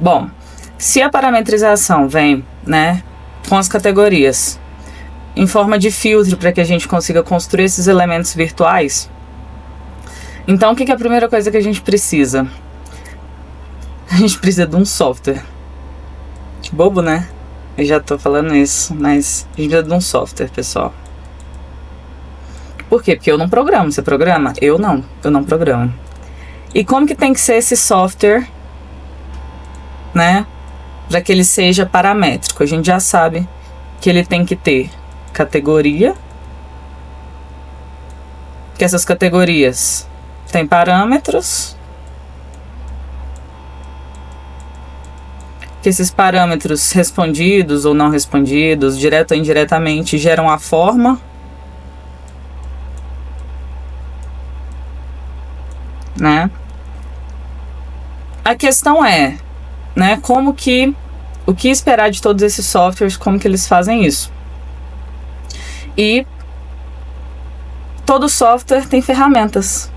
Bom, se a parametrização vem, né, com as categorias em forma de filtro para que a gente consiga construir esses elementos virtuais, então o que é a primeira coisa que a gente precisa? A gente precisa de um software. Bobo, né? Eu já tô falando isso, mas a gente precisa de um software, pessoal. Por quê? Porque eu não programo. Você programa? Eu não programo. E como que tem que ser esse software, né? Para que ele seja paramétrico. A gente já sabe que ele tem que ter categoria, que essas categorias têm parâmetros, que esses parâmetros respondidos ou não respondidos, direto ou indiretamente, geram a forma, né? A questão é, né, o que esperar de todos esses softwares, como que eles fazem isso. E todo software tem ferramentas.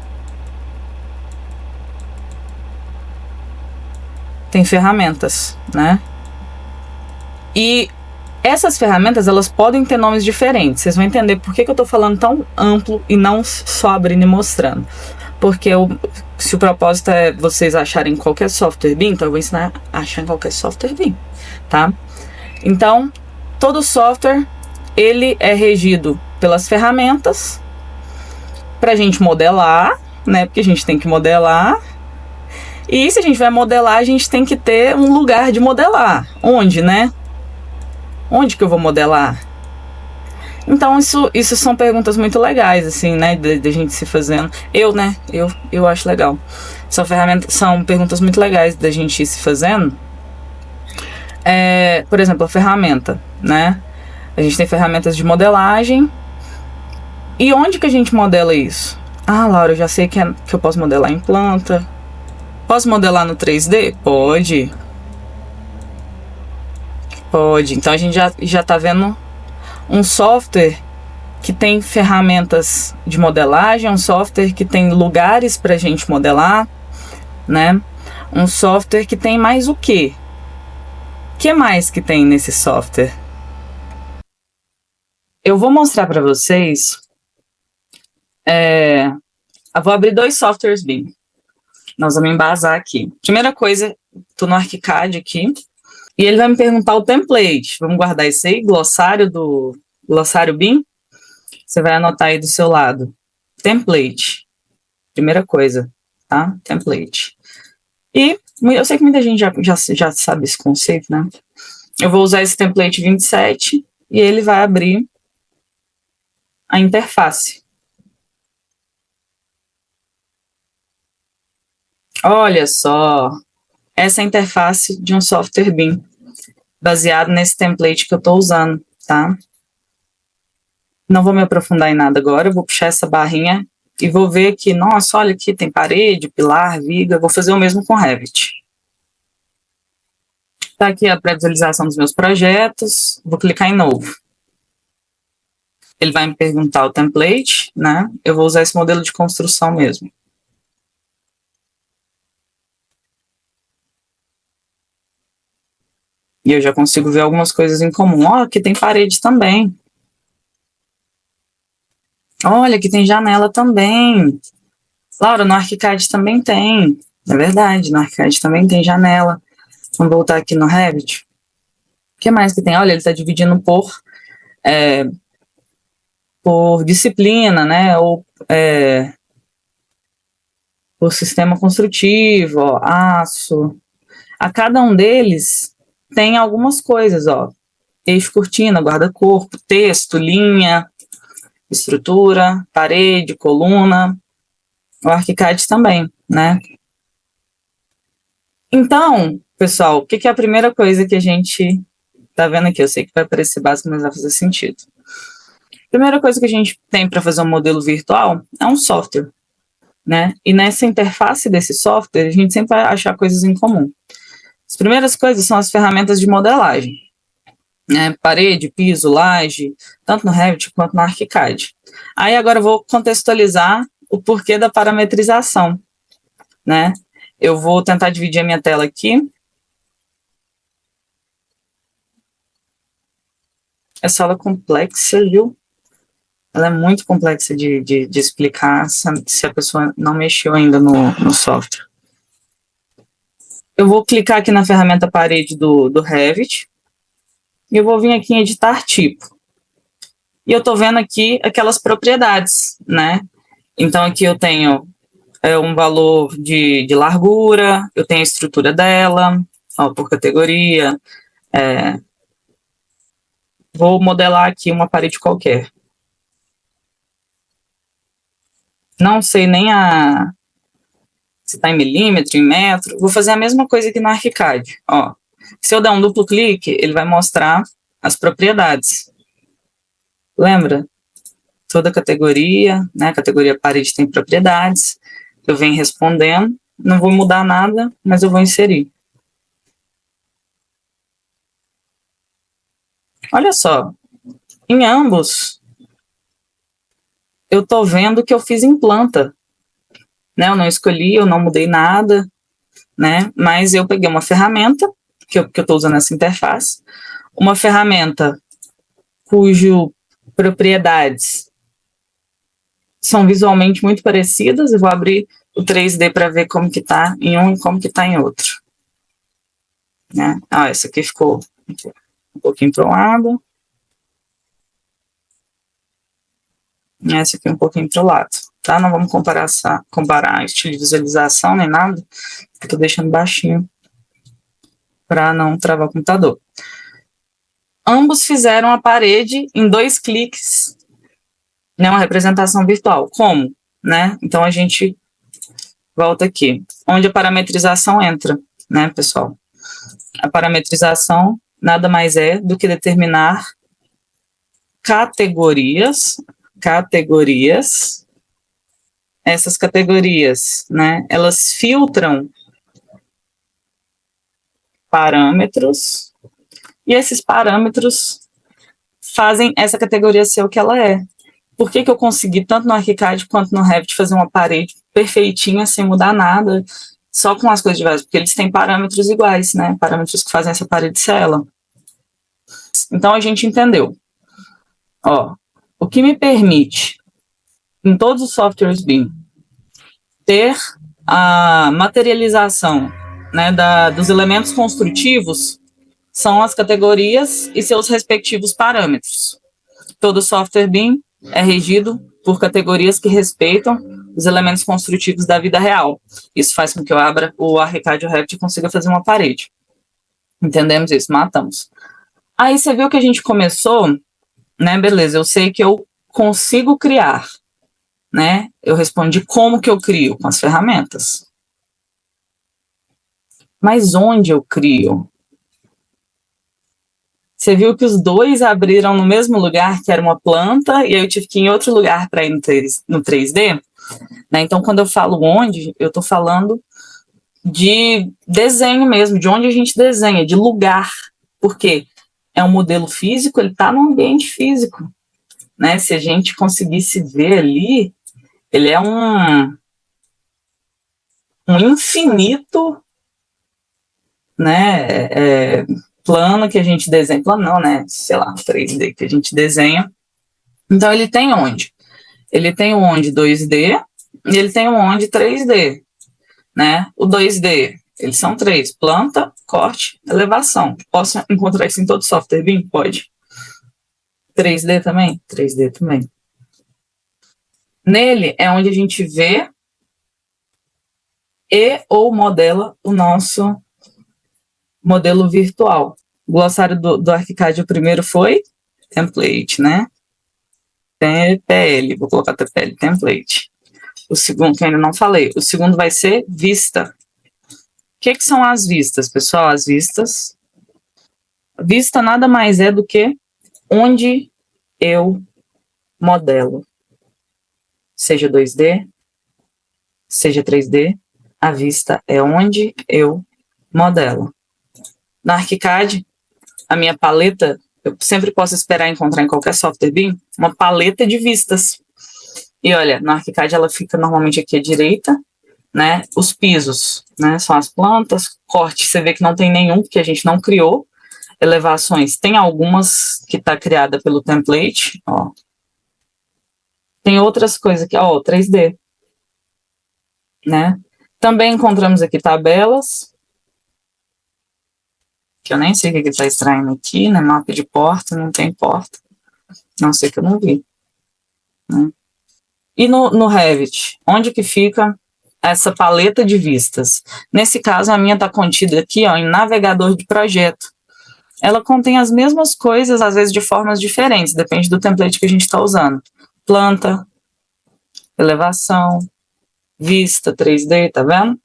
Tem ferramentas, né? E essas ferramentas, elas podem ter nomes diferentes. Vocês vão entender por que eu tô falando tão amplo e não só abrindo e mostrando. Porque se o propósito é vocês acharem qualquer software BIM, então eu vou ensinar a achar qualquer software BIM, tá? Então, todo software, ele é regido pelas ferramentas pra gente modelar, né? Porque a gente tem que modelar. E se a gente vai modelar, a gente tem que ter um lugar de modelar. Onde, né? Onde que eu vou modelar? Então, isso são perguntas muito legais, assim, né? De gente se fazendo. Eu acho legal. São perguntas muito legais da gente ir se fazendo. Por exemplo, a ferramenta, né? A gente tem ferramentas de modelagem. E onde que a gente modela isso? Ah, Laura, eu já sei que eu posso modelar em planta. Posso modelar no 3D? Pode. Pode. Então a gente já tá vendo um software que tem ferramentas de modelagem, um software que tem lugares para a gente modelar, né? Um software que tem mais o quê? O que mais que tem nesse software? Eu vou mostrar para vocês. Eu vou abrir 2 softwares BIM. Nós vamos embasar aqui. Primeira coisa, tô no ArchiCAD aqui. E ele vai me perguntar o template. Vamos guardar isso aí, glossário BIM. Você vai anotar aí do seu lado. Template. Primeira coisa, tá? Template. E eu sei que muita gente já sabe esse conceito, né? Eu vou usar esse template 27 e ele vai abrir a interface. Olha só, essa é a interface de um software BIM, baseado nesse template que eu estou usando, tá? Não vou me aprofundar em nada agora, eu vou puxar essa barrinha e vou ver que, nossa, olha aqui, tem parede, pilar, viga, vou fazer o mesmo com Revit. Tá aqui a pré-visualização dos meus projetos, vou clicar em novo. Ele vai me perguntar o template, né? Eu vou usar esse modelo de construção mesmo. E eu já consigo ver algumas coisas em comum. Ó, aqui tem parede também. Olha, aqui tem janela também. Laura, no ArchiCAD também tem. É verdade, no ArchiCAD também tem janela. Vamos voltar aqui no Revit. O que mais que tem? Olha, ele está dividindo por disciplina, né? Ou por sistema construtivo, ó, aço. A cada um deles tem algumas coisas, ó. Eixo, cortina, guarda-corpo, texto, linha, estrutura, parede, coluna. O ArchiCAD também, né? Então, pessoal, o que é a primeira coisa que a gente tá vendo aqui? Eu sei que vai parecer básico, mas vai fazer sentido. A primeira coisa que a gente tem para fazer um modelo virtual é um software, né? E nessa interface desse software, a gente sempre vai achar coisas em comum. As primeiras coisas são as ferramentas de modelagem, né? Parede, piso, laje, tanto no Revit quanto no ArchiCAD. Aí agora eu vou contextualizar o porquê da parametrização, né? Eu vou tentar dividir a minha tela aqui Essa aula é complexa, viu? Ela é muito complexa de explicar se a pessoa não mexeu ainda no software. Eu vou clicar aqui na ferramenta parede do Revit e eu vou vir aqui em editar tipo. E eu tô vendo aqui aquelas propriedades, né? Então aqui eu tenho um valor de largura, eu tenho a estrutura dela, ó, por categoria. Vou modelar aqui uma parede qualquer. Não sei nem se está em milímetro, em metro. Vou fazer a mesma coisa aqui no ArchiCAD. Ó. Se eu der um duplo clique, ele vai mostrar as propriedades. Lembra? Toda categoria, né? A categoria parede tem propriedades. Eu venho respondendo. Não vou mudar nada, mas eu vou inserir. Olha só. Em ambos, eu estou vendo que eu fiz em planta. Né? Eu não escolhi, eu não mudei nada, né? Mas eu peguei uma ferramenta, que eu estou usando essa interface, uma ferramenta cujo propriedades são visualmente muito parecidas. Eu vou abrir o 3D para ver como que está em um e como que está em outro. Né? Essa aqui ficou um pouquinho para o lado. E essa aqui um pouquinho para o lado. Tá? Não vamos comparar estilo de visualização nem nada, porque eu tô deixando baixinho para não travar o computador. Ambos fizeram a parede em 2 cliques, né, uma representação virtual. Como? Né? Então a gente volta aqui, onde a parametrização entra, né, pessoal? A parametrização nada mais é do que determinar categorias. Essas categorias, né, elas filtram parâmetros, e esses parâmetros fazem essa categoria ser o que ela é. Por que eu consegui, tanto no ArchiCAD quanto no Revit, fazer uma parede perfeitinha, sem mudar nada, só com as coisas diversas? Porque eles têm parâmetros iguais, né? Parâmetros que fazem essa parede ser ela. Então, a gente entendeu. Ó, o que me permite, em todos os softwares BIM, ter a materialização, né, dos elementos construtivos são as categorias e seus respectivos parâmetros. Todo software BIM é regido por categorias que respeitam os elementos construtivos da vida real. Isso faz com que eu abra o ArchiCAD e o Revit e consiga fazer uma parede. Entendemos isso? Matamos. Aí você viu que a gente começou, né? Beleza, eu sei que eu consigo criar, né? Eu respondi como que eu crio, com as ferramentas. Mas onde eu crio? Você viu que os dois abriram no mesmo lugar, que era uma planta, e aí eu tive que ir em outro lugar para ir no 3D. Né? Então, quando eu falo onde, eu estou falando de desenho mesmo, de onde a gente desenha, de lugar. Por quê? É um modelo físico, ele está no ambiente físico. Né? Se a gente conseguisse ver ali, ele é um infinito, né, plano que a gente desenha, plano não, né, sei lá, 3D que a gente desenha. Então, ele tem onde? Ele tem o onde 2D e ele tem o onde 3D, né? O 2D, eles são 3, planta, corte, elevação. Posso encontrar isso em todo software BIM? Pode. 3D também? 3D também. Nele é onde a gente vê e ou modela o nosso modelo virtual. O glossário do ArchiCAD, o primeiro foi template, né? TPL, vou colocar TPL, template. O segundo, que eu ainda não falei, o segundo vai ser vista. O que são as vistas, pessoal? As vistas. Vista nada mais é do que onde eu modelo. Seja 2D, seja 3D, a vista é onde eu modelo. Na ArchiCAD, a minha paleta, eu sempre posso esperar encontrar em qualquer software BIM, uma paleta de vistas. E olha, na ArchiCAD ela fica normalmente aqui à direita, né? Os pisos, né? São as plantas, corte, você vê que não tem nenhum, porque a gente não criou. elevações, tem algumas que está criada pelo template, ó. Tem outras coisas aqui, ó, 3D, né? Também encontramos aqui tabelas, que eu nem sei o que ele está extraindo aqui, né? Mapa de porta, não tem porta, não sei que eu não vi, né? E no Revit, onde que fica essa paleta de vistas? Nesse caso, a minha está contida aqui, ó, em navegador de projeto. Ela contém as mesmas coisas, às vezes de formas diferentes, depende do template que a gente está usando. Planta, elevação, vista, 3D, tá vendo?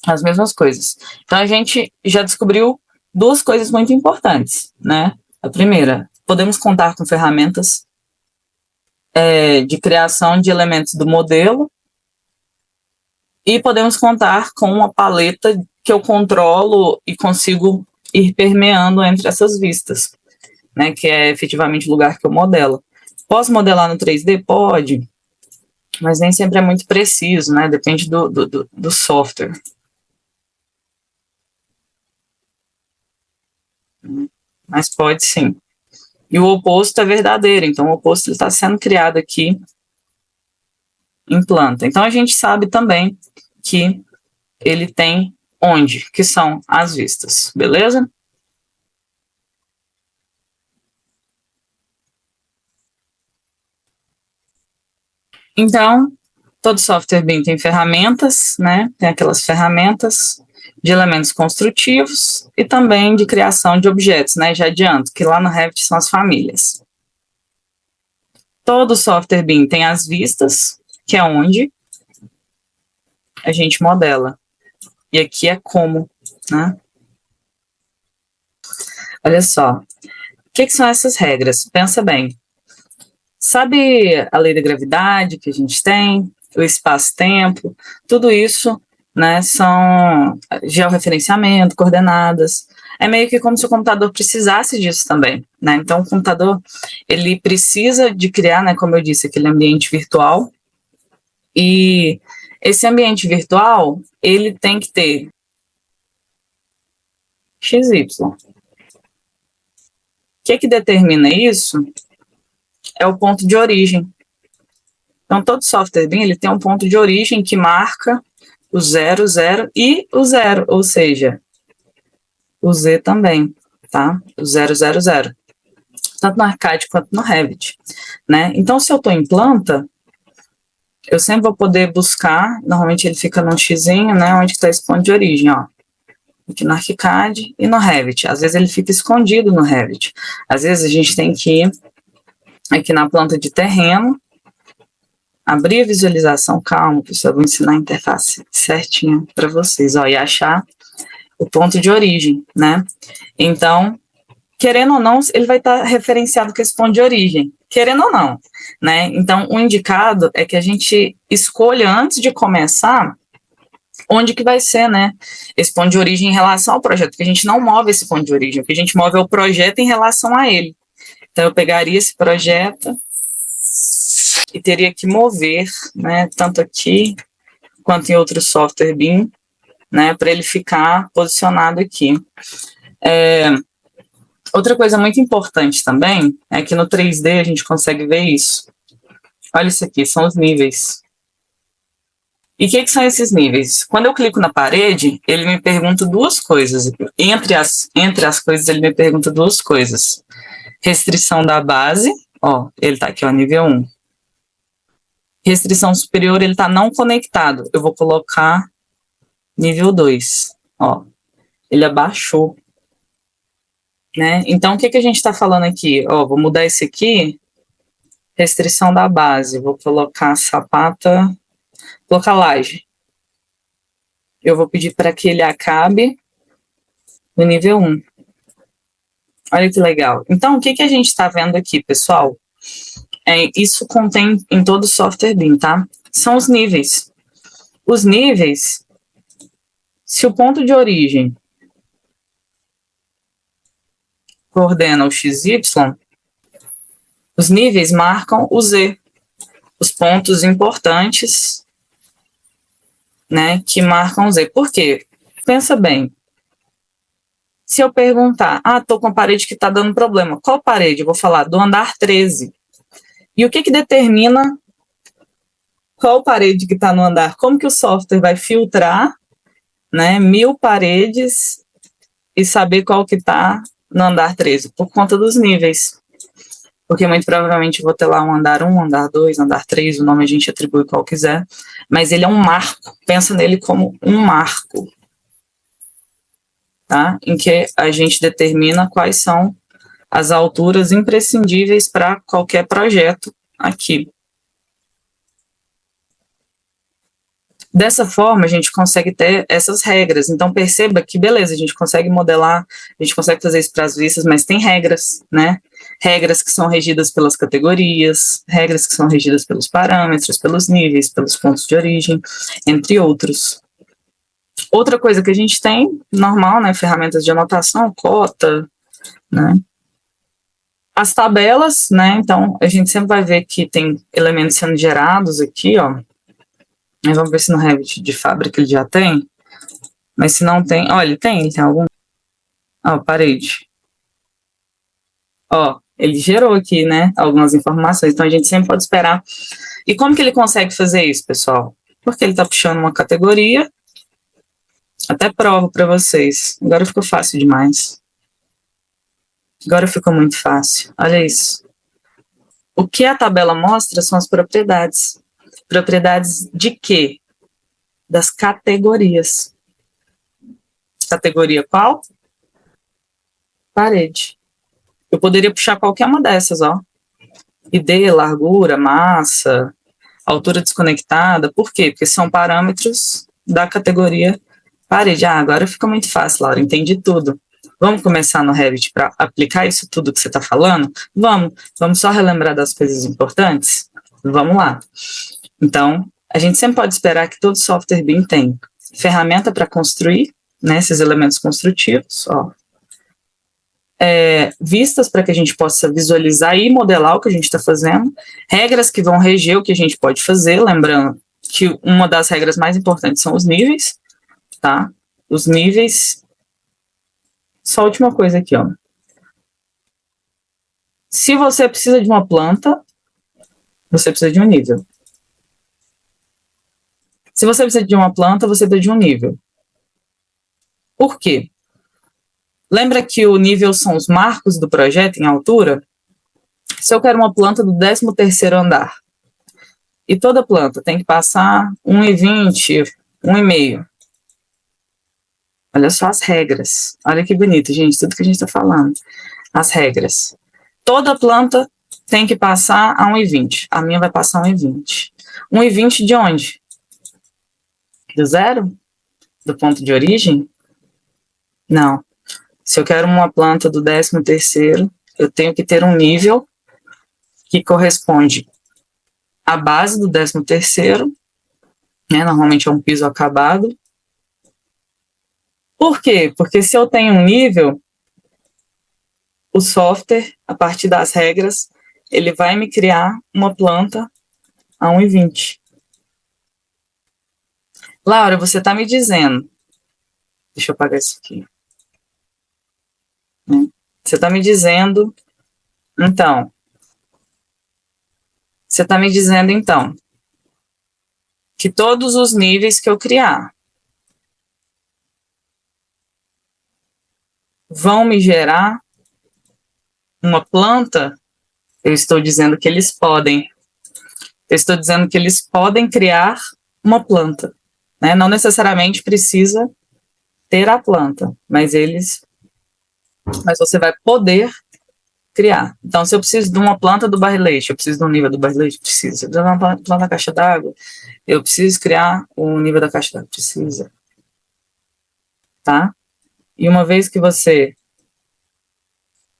As mesmas coisas. Então, a gente já descobriu duas coisas muito importantes, né? A primeira, podemos contar com ferramentas de criação de elementos do modelo e podemos contar com uma paleta que eu controlo e consigo ir permeando entre essas vistas, né? Que é efetivamente o lugar que eu modelo. Posso modelar no 3D? Pode, mas nem sempre é muito preciso, né? Depende do software. Mas pode sim. E o oposto é verdadeiro, então o oposto está sendo criado aqui em planta. Então a gente sabe também que ele tem onde, que são as vistas, beleza? Então, todo software BIM tem ferramentas, né? Tem aquelas ferramentas de elementos construtivos e também de criação de objetos, né? Já adianto que lá no Revit são as famílias. Todo software BIM tem as vistas, que é onde a gente modela. E aqui é como, né? Olha só, o que são essas regras? Pensa bem. Sabe a lei da gravidade que a gente tem, o espaço-tempo, tudo isso, né, são georreferenciamento, coordenadas. É meio que como se o computador precisasse disso também, né? Então, o computador, ele precisa de criar, né, como eu disse, aquele ambiente virtual. E esse ambiente virtual, ele tem que ter XY. O que determina isso? É o ponto de origem. Então, todo software BIM, ele tem um ponto de origem que marca o 0, 0 e o 0, ou seja, o Z também, tá? O 0, 0, 0. Tanto no Arcade quanto no Revit, né? Então, se eu estou em planta, eu sempre vou poder buscar, normalmente ele fica num xzinho, né? Onde está esse ponto de origem, ó. Aqui no Arcade e no Revit. Às vezes ele fica escondido no Revit. Às vezes a gente tem que ir aqui na planta de terreno, abrir a visualização, calma, pessoal, eu vou ensinar a interface certinho para vocês, ó, e achar o ponto de origem, né? Então, querendo ou não, ele vai estar referenciado com esse ponto de origem, querendo ou não, né? Então, o indicado é que a gente escolha antes de começar onde que vai ser, né, esse ponto de origem em relação ao projeto, porque a gente não move esse ponto de origem, o que a gente move é o projeto em relação a ele. Então, eu pegaria esse projeto e teria que mover, né, tanto aqui quanto em outro software BIM, né, para ele ficar posicionado aqui. Outra coisa muito importante também é que no 3D a gente consegue ver isso. Olha isso aqui, são os níveis. E o que são esses níveis? Quando eu clico na parede, ele me pergunta duas coisas. Entre as coisas, ele me pergunta duas coisas. Restrição da base, ó, ele está aqui, ó, nível 1. Restrição superior, ele está não conectado. Eu vou colocar nível 2, ó. Ele abaixou, né? Então, o que a gente está falando aqui? Ó, vou mudar esse aqui, restrição da base. Vou colocar sapata, colocar laje. Eu vou pedir para que ele acabe no nível 1. Olha que legal. Então, o que a gente está vendo aqui, pessoal? Isso contém em todo o software BIM, tá? São os níveis. Os níveis, se o ponto de origem coordena o XY, os níveis marcam o Z, os pontos importantes, né, que marcam o Z. Por quê? Pensa bem. Se eu perguntar, tô com a parede que está dando problema, qual parede? Eu vou falar do andar 13. E o que determina qual parede que está no andar? Como que o software vai filtrar, né, 1000 paredes e saber qual que está no andar 13? Por conta dos níveis. Porque muito provavelmente eu vou ter lá um andar 1, andar 2, andar 3, o nome a gente atribui qual quiser, mas ele é um marco, pensa nele como um marco, tá? Em que a gente determina quais são as alturas imprescindíveis para qualquer projeto aqui. Dessa forma, a gente consegue ter essas regras. Então, perceba que, beleza, a gente consegue modelar, a gente consegue fazer isso para as vistas, mas tem regras, né? Regras que são regidas pelas categorias, regras que são regidas pelos parâmetros, pelos níveis, pelos pontos de origem, entre outros. Outra coisa que a gente tem, normal, né? Ferramentas de anotação, cota, né? As tabelas, né? Então, a gente sempre vai ver que tem elementos sendo gerados aqui, ó. Vamos ver se no Revit de fábrica ele já tem. Mas se não tem... Ó, ele tem algum... Ó, parede. Ó, ele gerou aqui, né? Algumas informações. Então, a gente sempre pode esperar. E como que ele consegue fazer isso, pessoal? Porque ele tá puxando uma categoria. Até provo para vocês. Agora ficou fácil demais. Agora ficou muito fácil. Olha isso. O que a tabela mostra são as propriedades. Propriedades de quê? Das categorias. Categoria qual? Parede. Eu poderia puxar qualquer uma dessas, ó. ID, largura, massa, altura desconectada. Por quê? Porque são parâmetros da categoria parede. Agora fica muito fácil, Laura. Entendi tudo. Vamos começar no Revit para aplicar isso tudo que você está falando? Vamos só relembrar das coisas importantes? Vamos lá. Então, a gente sempre pode esperar que todo software BIM tem ferramenta para construir, né, esses elementos construtivos, ó. Vistas para que a gente possa visualizar e modelar o que a gente está fazendo, regras que vão reger o que a gente pode fazer, lembrando que uma das regras mais importantes são os níveis, tá? Os níveis. Só a última coisa aqui, ó. Se você precisa de uma planta, você precisa de um nível. Se você precisa de uma planta, você precisa de um nível. Por quê? Lembra que o nível são os marcos do projeto em altura? Se eu quero uma planta do 13º andar, e toda planta tem que passar 1,20, 1,5. Olha só as regras. Olha que bonito, gente, tudo que a gente está falando. As regras. Toda planta tem que passar a 1,20. A minha vai passar 1,20. 1,20 de onde? Do zero? Do ponto de origem? Não. Se eu quero uma planta do 13º, eu tenho que ter um nível que corresponde à base do 13º, né? Normalmente é um piso acabado. Por quê? Porque se eu tenho um nível, o software, a partir das regras, ele vai me criar uma planta a 1,20. Laura, você está me dizendo... Deixa eu apagar isso aqui. Você está me dizendo... Então... Você está me dizendo, então, que todos os níveis que eu criar vão me gerar uma planta? Eu estou dizendo que eles podem. Eu estou dizendo que eles podem criar uma planta, né? Não necessariamente precisa ter a planta, mas você vai poder criar. Então, se eu preciso de uma planta do barrilete, eu preciso de um nível do barrilete, preciso. Se eu preciso de uma planta da caixa d'água, eu preciso criar o nível da caixa d'água, precisa. Tá? E uma vez que você...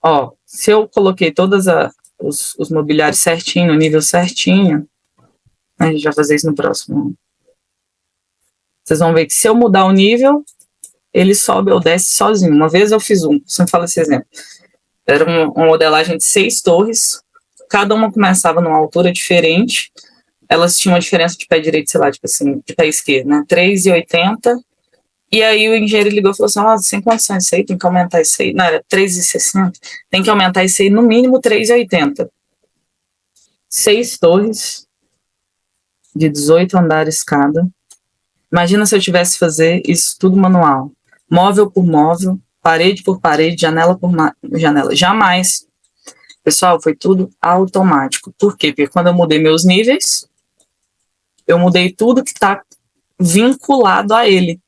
Ó, se eu coloquei todos os mobiliários certinho, no nível certinho, a gente vai fazer isso no próximo. Vocês vão ver que se eu mudar o nível, ele sobe ou desce sozinho. Uma vez eu fiz sempre falo esse exemplo. Era uma modelagem de 6 torres, cada uma começava numa altura diferente, elas tinham uma diferença de pé direito, sei lá, tipo assim, de pé esquerdo, né? 3,80 E aí o engenheiro ligou e falou assim, ó, sem condições isso aí, tem que aumentar isso aí. Não, era 3,60, tem que aumentar isso aí no mínimo 3,80. 6 torres de 18 andares cada. Imagina se eu tivesse que fazer isso tudo manual. Móvel por móvel, parede por parede, janela por janela. Jamais. Pessoal, foi tudo automático. Por quê? Porque quando eu mudei meus níveis, eu mudei tudo que está vinculado a ele.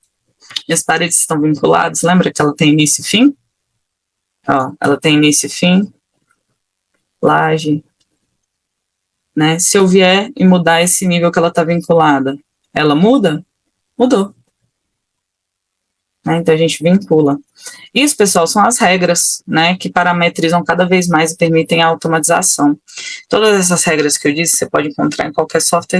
Minhas paredes estão vinculadas. Lembra que ela tem início e fim? Ó, ela tem início e fim. Laje. Né? Se eu vier e mudar esse nível que ela está vinculada, ela muda? Mudou. Né? Então a gente vincula. Isso, pessoal, são as regras, né, que parametrizam cada vez mais e permitem a automatização. Todas essas regras que eu disse, você pode encontrar em qualquer software